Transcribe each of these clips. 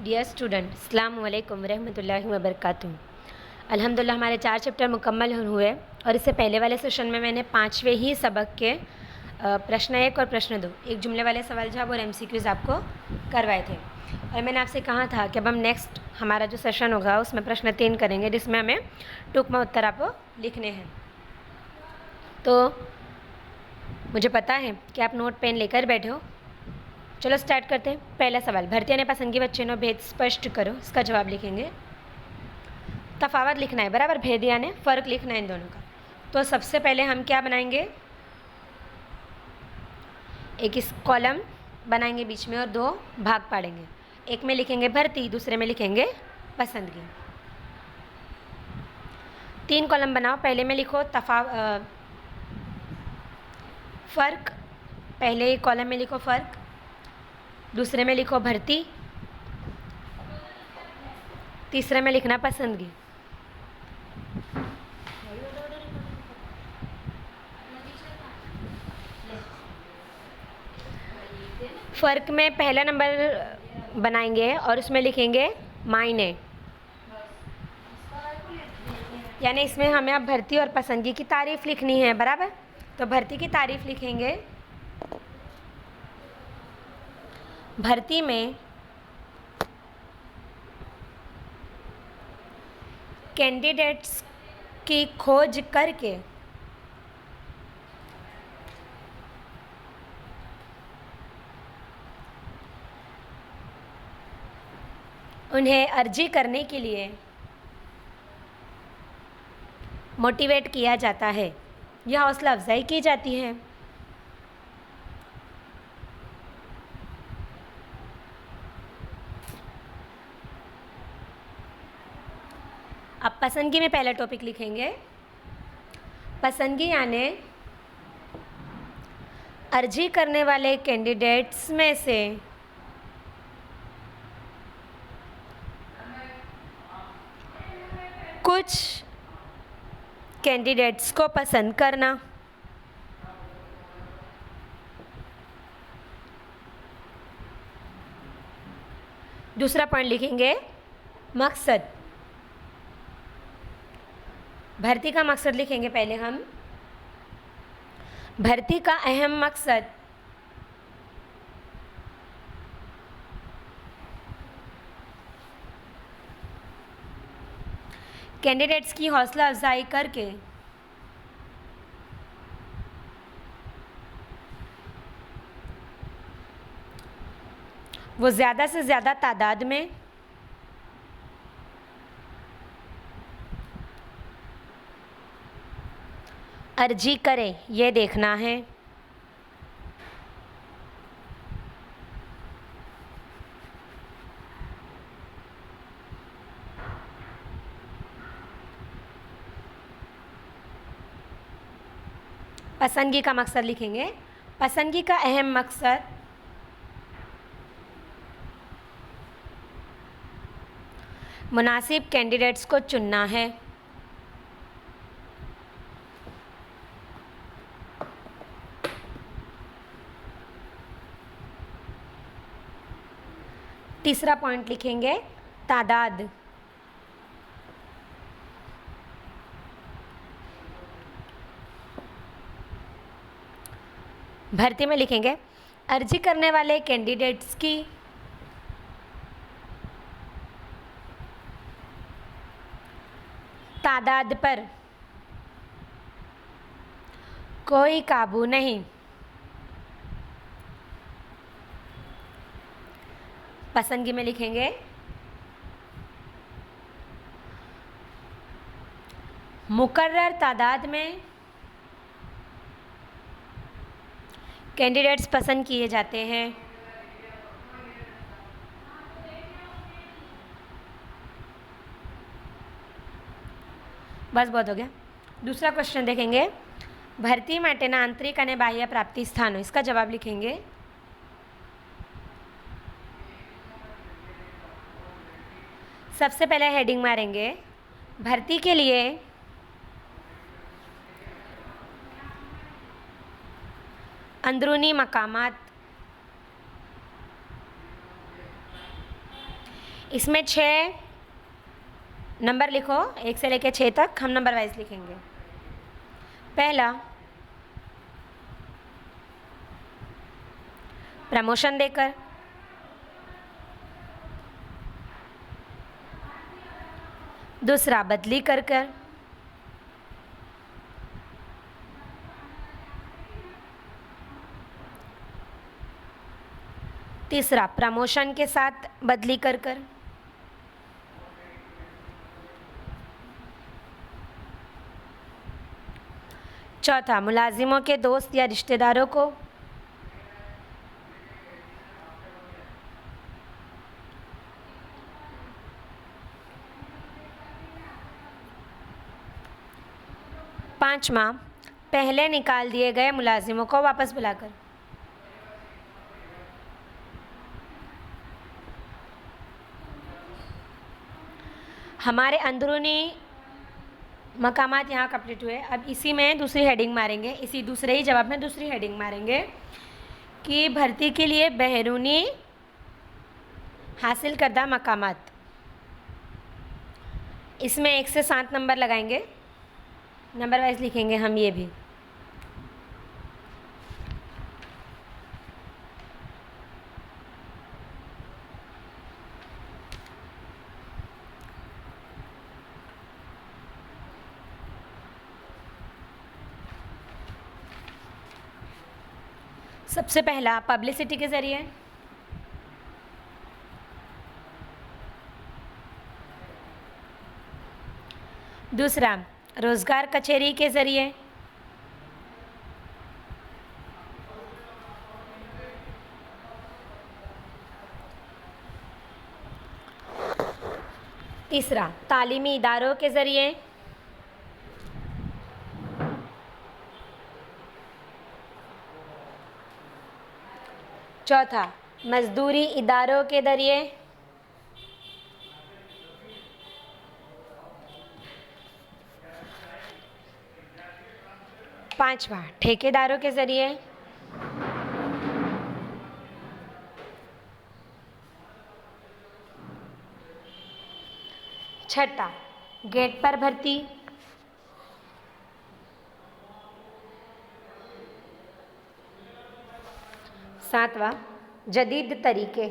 Dear student, अस्सलाम वालेकुम रहमतुल्लाहि व बरकातुहू। अल्हम्दुलिल्लाह हमारे 4 चैप्टर मुकम्मल हुए और इससे पहले वाले सेशन में मैंने 5वें ही सबक के प्रश्न 1 और प्रश्न 2 एक जुमले वाले सवाल जवाब और MCQs आपको करवाए थे। और मैंने आपसे कहा था कि अब हम नेक्स्ट हमारा जो सेशन होगा उसमें प्रश्न 3 करेंगे, जिसमें हमें टूक में उत्तर आपको लिखने हैं। तो मुझे पता है कि आप नोट पेन लेकर बैठे हो। चलो स्टार्ट करते हैं। पहला सवाल, भर्ती ने पसंदगी बच्चे भेद स्पष्ट करो। इसका जवाब लिखेंगे। तफावत लिखना है, बराबर, भेद यानी फ़र्क लिखना है इन दोनों का। तो सबसे पहले हम क्या बनाएंगे, एक इस कॉलम बनाएंगे बीच में और 2 भाग पाड़ेंगे। एक में लिखेंगे भर्ती, दूसरे में लिखेंगे पसंदगी। 3 कॉलम बनाओ। पहले में लिखो फ़र्क, पहले कॉलम में लिखो फ़र्क, दूसरे में लिखो भर्ती, तीसरे में लिखना पसंदगी। फ़र्क में पहला नंबर बनाएंगे और उसमें लिखेंगे मायने, यानी इसमें हमें अब भर्ती और पसंदगी की तारीफ़ लिखनी है, बराबर। तो भर्ती की तारीफ़ लिखेंगे। भर्ती में कैंडिडेट्स की खोज करके उन्हें अर्जी करने के लिए मोटिवेट किया जाता है या हौसला अफजाई की जाती है। अब पसंदगी में पहला टॉपिक लिखेंगे। पसंदगी यानी अर्जी करने वाले कैंडिडेट्स में से कुछ कैंडिडेट्स को पसंद करना। दूसरा पॉइंट लिखेंगे मकसद। भर्ती का मकसद लिखेंगे पहले हम। भर्ती का अहम मकसद कैंडिडेट्स की हौसला अफजाई करके वो ज़्यादा से ज़्यादा तादाद में अर्जी करें, ये देखना है। पसंदगी का मकसद लिखेंगे। पसंदगी का अहम मकसद मुनासिब कैंडिडेट्स को चुनना है। तीसरा पॉइंट लिखेंगे तादाद। भर्ती में लिखेंगे अर्जी करने वाले कैंडिडेट्स की तादाद पर कोई काबू नहीं। पसंदगी में लिखेंगे मुकर्रर तादाद में कैंडिडेट्स पसंद किए जाते हैं। बस बहुत हो गया। दूसरा क्वेश्चन देखेंगे। भर्ती माटेना आंतरिक और बाह्य प्राप्ति स्थानों। इसका जवाब लिखेंगे। सबसे पहले हेडिंग मारेंगे भर्ती के लिए अंदरूनी मकामात इसमें 6 नंबर लिखो, 1 से लेकर 6 तक हम नंबर वाइज लिखेंगे। पहला, प्रमोशन देकर। दूसरा, बदली कर कर। तीसरा, प्रमोशन के साथ बदली कर कर। चौथा, मुलाजिमों के दोस्त या रिश्तेदारों को। पांचवा, पहले निकाल दिए गए मुलाजिमों को वापस बुलाकर। हमारे अंदरूनी मकामात यहाँ कंप्लीट हुए। अब इसी में दूसरी हेडिंग मारेंगे, इसी दूसरे ही जवाब में दूसरी हेडिंग मारेंगे कि भर्ती के लिए बैरूनी हासिल करदा मकामात। इसमें 1 से 7 नंबर लगाएंगे, नंबर वाइज लिखेंगे हम ये भी। सबसे पहला, पब्लिसिटी के ज़रिए। दूसरा, रोज़गार कचहरी के ज़रिए। तीसरा, तालीमी इदारों के ज़रिए। चौथा, मजदूरी इदारों के ज़रिए। पांचवा, ठेकेदारों के ज़रिए। छठा, गेट पर भर्ती। सातवां, जदीद तरीके।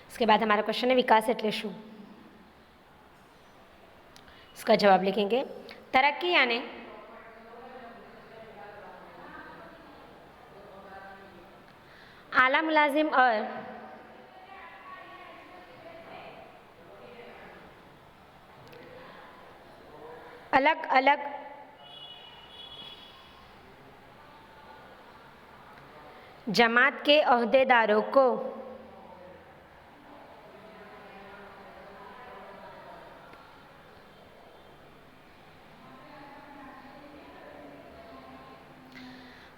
इसके बाद हमारा क्वेश्चन है विकास एटले शू। इसका जवाब लिखेंगे, तरक्की यानी आला मुलाजिम और अलग अलग जमात के ओहदेदारों को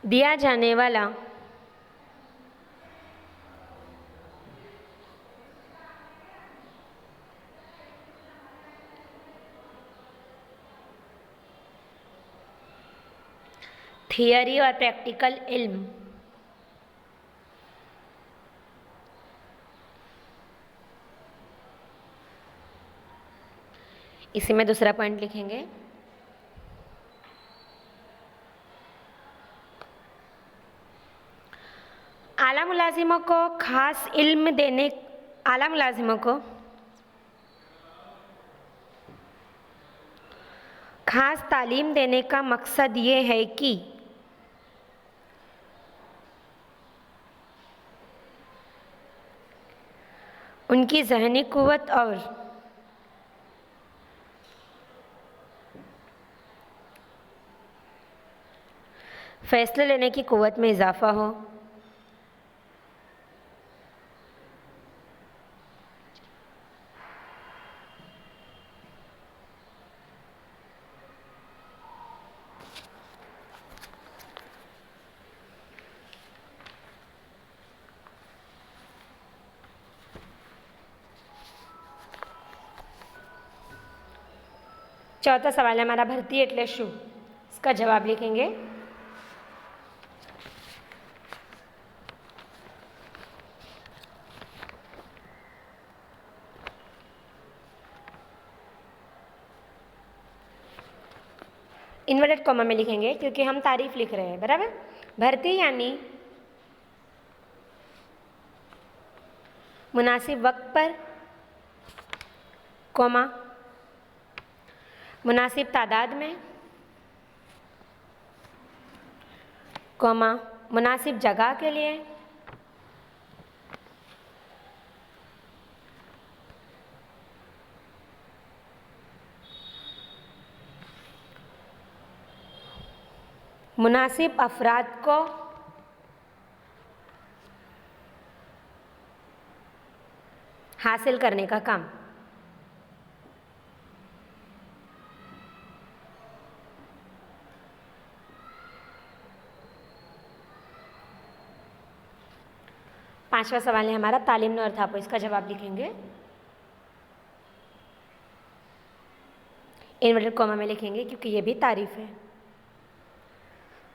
दिया जाने वाला थियरी और प्रैक्टिकल इल्म। इसी में दूसरा पॉइंट लिखेंगे, आला मुलाजिमों को खास इल्म देने, आला मुलाजिमों को खास तालीम देने का मकसद ये है कि उनकी ज़हनी क़ुव्वत और फैसले लेने की क़ुव्वत में इजाफ़ा हो। चौथा सवाल है हमारा, भर्ती एटले शू। इसका जवाब लिखेंगे, इन्वर्टेड कॉमा में लिखेंगे क्योंकि हम तारीफ लिख रहे हैं, बराबर। भर्ती यानी मुनासिब वक्त पर, कॉमा मुनासिब तादाद में, कॉमा मुनासिब जगह के लिए, मुनासिब अफराद को हासिल करने का काम। पांचवा सवाल है हमारा, तालीम न अर्थ आपो, इसका जवाब लिखेंगे। इन्वर्टेड कॉमा में लिखेंगे क्योंकि ये भी तारीफ है।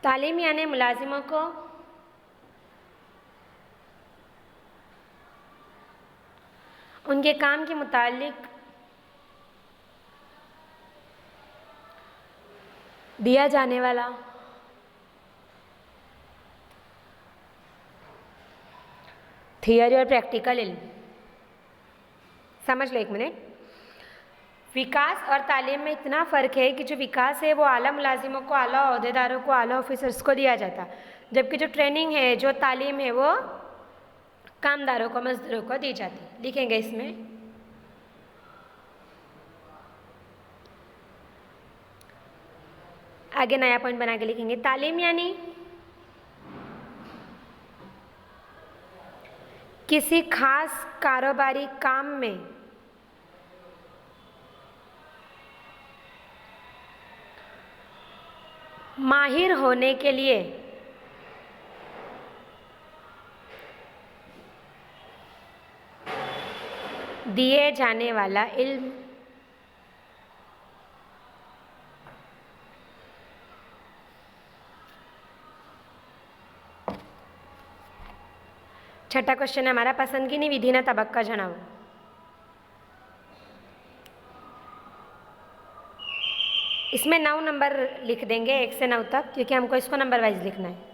तालीम यानी मुलाजिमों को उनके काम के मुतालिक दिया जाने वाला थियरी और प्रैक्टिकल इल्म। समझ लो एक मिनट, विकास और तालीम में इतना फ़र्क है कि जो विकास है वो आला मुलाजिमों को, आला अहदेदारों को, आला ऑफिसर्स को दिया जाता, जबकि जो ट्रेनिंग है, जो तालीम है, वो कामदारों को, मजदूरों को दी जाती। लिखेंगे इसमें आगे नया पॉइंट बना के लिखेंगे। तालीम यानी किसी खास कारोबारी काम में माहिर होने के लिए दिए जाने वाला इल्म। छठा क्वेश्चन है हमारा, पसंदगीनी विधिना तबक्का जनाओ। इसमें 9 नंबर लिख देंगे, 1 से 9 तक, क्योंकि हमको इसको नंबर वाइज लिखना है।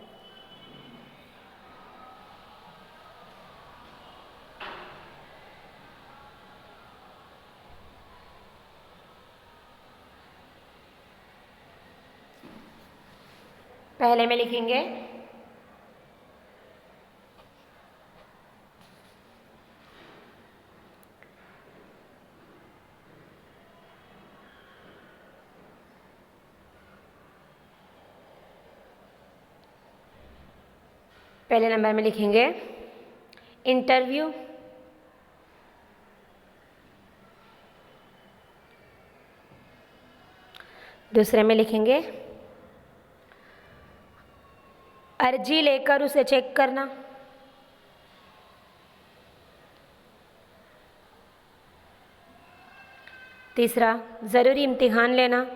पहले में लिखेंगे पहले नंबर में लिखेंगे इंटरव्यू, दूसरे में लिखेंगे अर्जी लेकर उसे चेक करना, तीसरा ज़रूरी इम्तिहान लेना,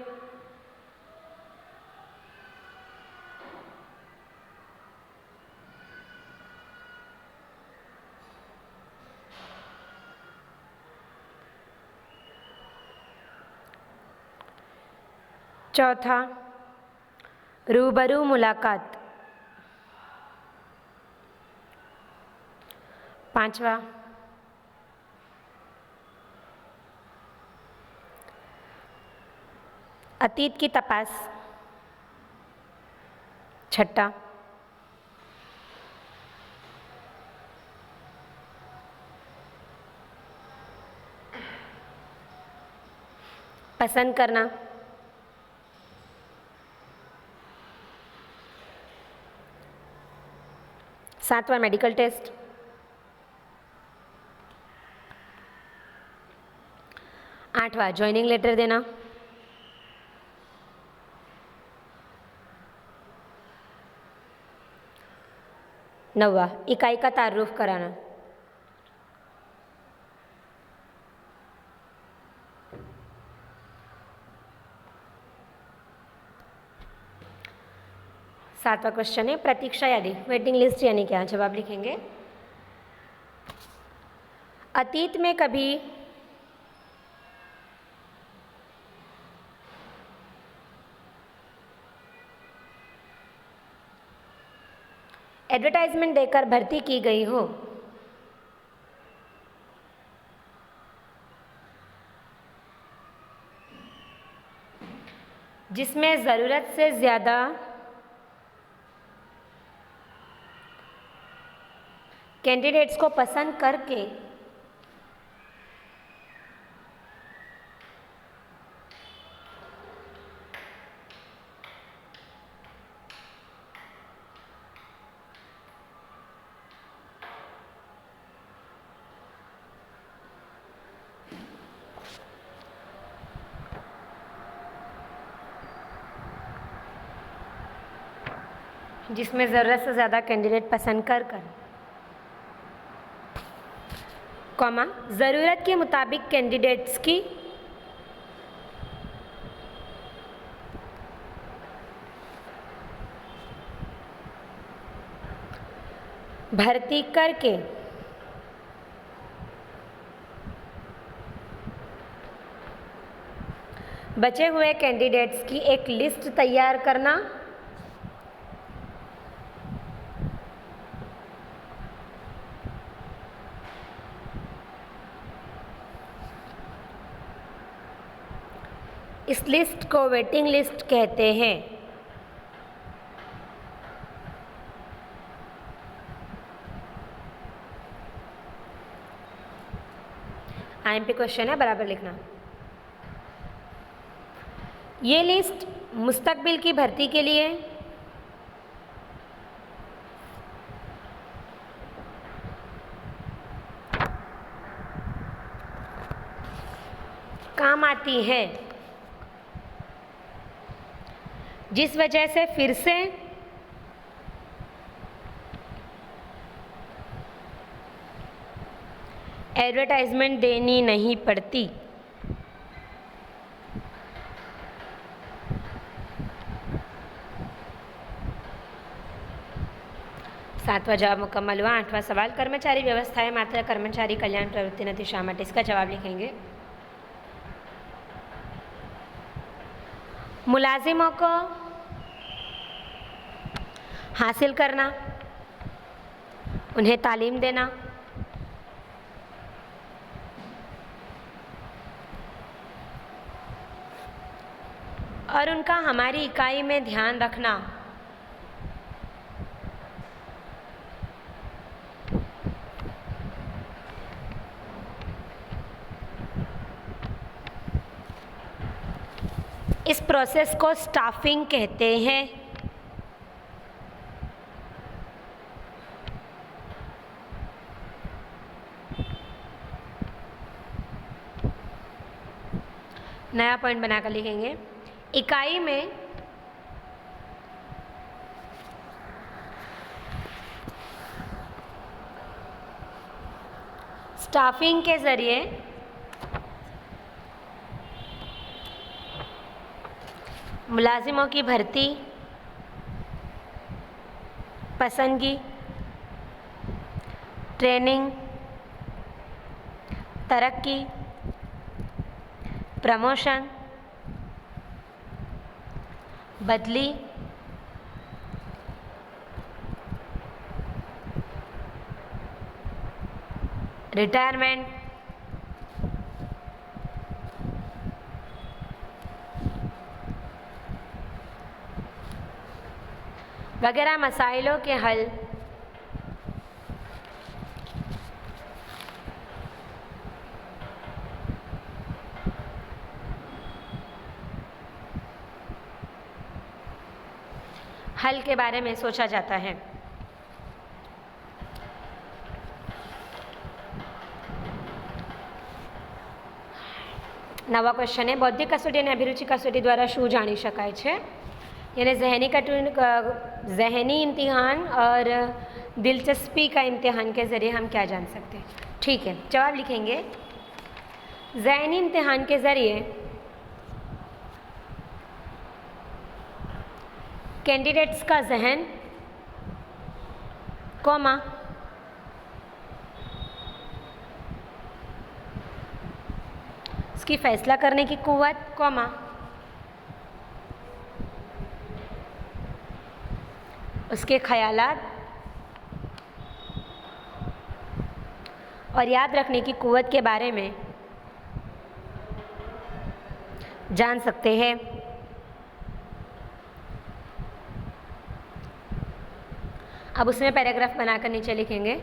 चौथा रूबरू मुलाकात, पांचवा अतीत की तपास, छठा पसंद करना, सातवां मेडिकल टेस्ट, आठवां ज्वाइनिंग लेटर देना, नौवां इकाई का तारुफ कराना, सातवां क्वेश्चन है प्रतीक्षा यादी, वेटिंग लिस्ट यानी क्या। जवाब लिखेंगे अतीत में कभी एडवर्टाइजमेंट देकर भर्ती की गई हो, जिसमें ज़रूरत से ज़्यादा कैंडिडेट्स को पसंद करके जिसमें ज़रूरत से ज़्यादा कैंडिडेट पसंद कर कॉमा ज़रूरत के मुताबिक कैंडिडेट्स की भर्ती करके बचे हुए कैंडिडेट्स की एक लिस्ट तैयार करना, इस लिस्ट को वेटिंग लिस्ट कहते हैं। आईएमपी क्वेश्चन है, बराबर लिखना। ये लिस्ट मुस्तकबिल की भर्ती के लिए काम आती है, जिस वजह से फिर से एडवर्टाइजमेंट देनी नहीं पड़ती। सातवां जवाब मुकम्मल हुआ। आठवां सवाल, कर्मचारी व्यवस्थाएं मात्र कर्मचारी कल्याण प्रवृत्ति नती शा માટે? इसका जवाब लिखेंगे। मुलाजिमों को हासिल करना, उन्हें तालीम देना, और उनका हमारी इकाई में ध्यान रखना, इस प्रोसेस को स्टाफिंग कहते हैं। नया पॉइंट बनाकर लिखेंगे। इकाई में स्टाफिंग के ज़रिए मुलाजिमों की भर्ती, पसंदगी, ट्रेनिंग, तरक्की, प्रमोशन, बदली, रिटायरमेंट, वगैरह मसाइलों के हल के बारे में सोचा जाता है। नवा क्वेश्चन है, बौद्धिक कसोटी और अभिरुचि कसोटी द्वारा शू जानी शकाय छे? यानी जहनी इम्तिहान और दिलचस्पी का इम्तिहान के ज़रिए हम क्या जान सकते हैं? ठीक है, जवाब लिखेंगे। जहनी इम्तिहान के ज़रिए कैंडिडेट्स का जहन, कॉमा उसकी फैसला करने की कुव्वत, कॉमा उसके ख्यालात और याद रखने की कुव्वत के बारे में जान सकते हैं। अब उसमें पैराग्राफ बनाकर नीचे लिखेंगे।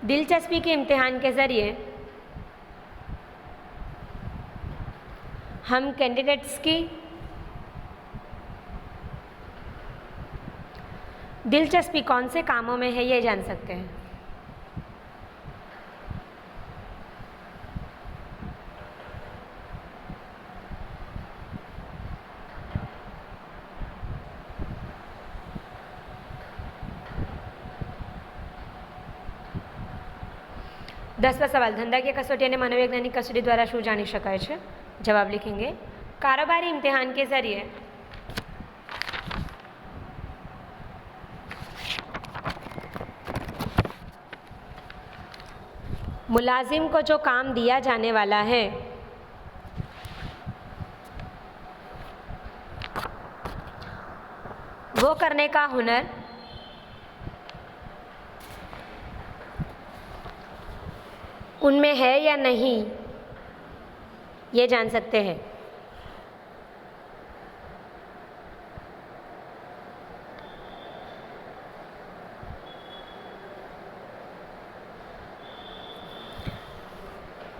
दिलचस्पी के इम्तिहान के ज़रिए हम कैंडिडेट्स की दिलचस्पी कौन से कामों में है ये जान सकते हैं। दसवा सवाल, धंधा की कसौटी અને मनोवैज्ञानिक कसौटी द्वारा શું જાણી શકાય છે? जवाब लिखेंगे। कारोबारी इम्तिहान के ज़रिए मुलाजिम को जो काम दिया जाने वाला है वो करने का हुनर उनमें है या नहीं ये जान सकते हैं।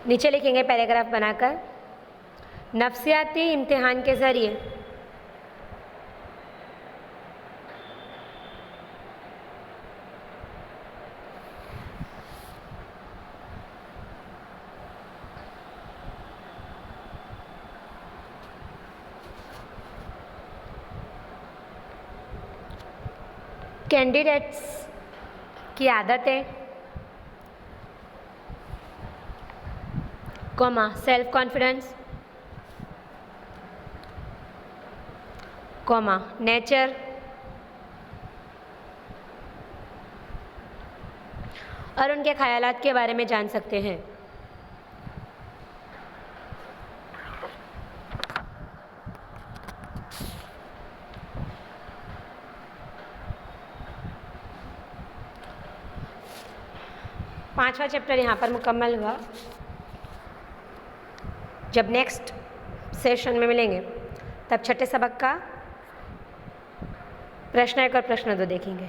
नीचे लिखेंगे पैराग्राफ बनाकर। नफ्सियाती इम्तिहान के ज़रिए कैंडिडेट्स की आदतें, comma self confidence, comma nature और उनके ख्यालात के बारे में जान सकते हैं। पांचवा चैप्टर यहाँ पर मुकम्मल हुआ। जब नेक्स्ट सेशन में मिलेंगे तब छठे सबक का प्रश्न 1 और प्रश्न 2 देखेंगे।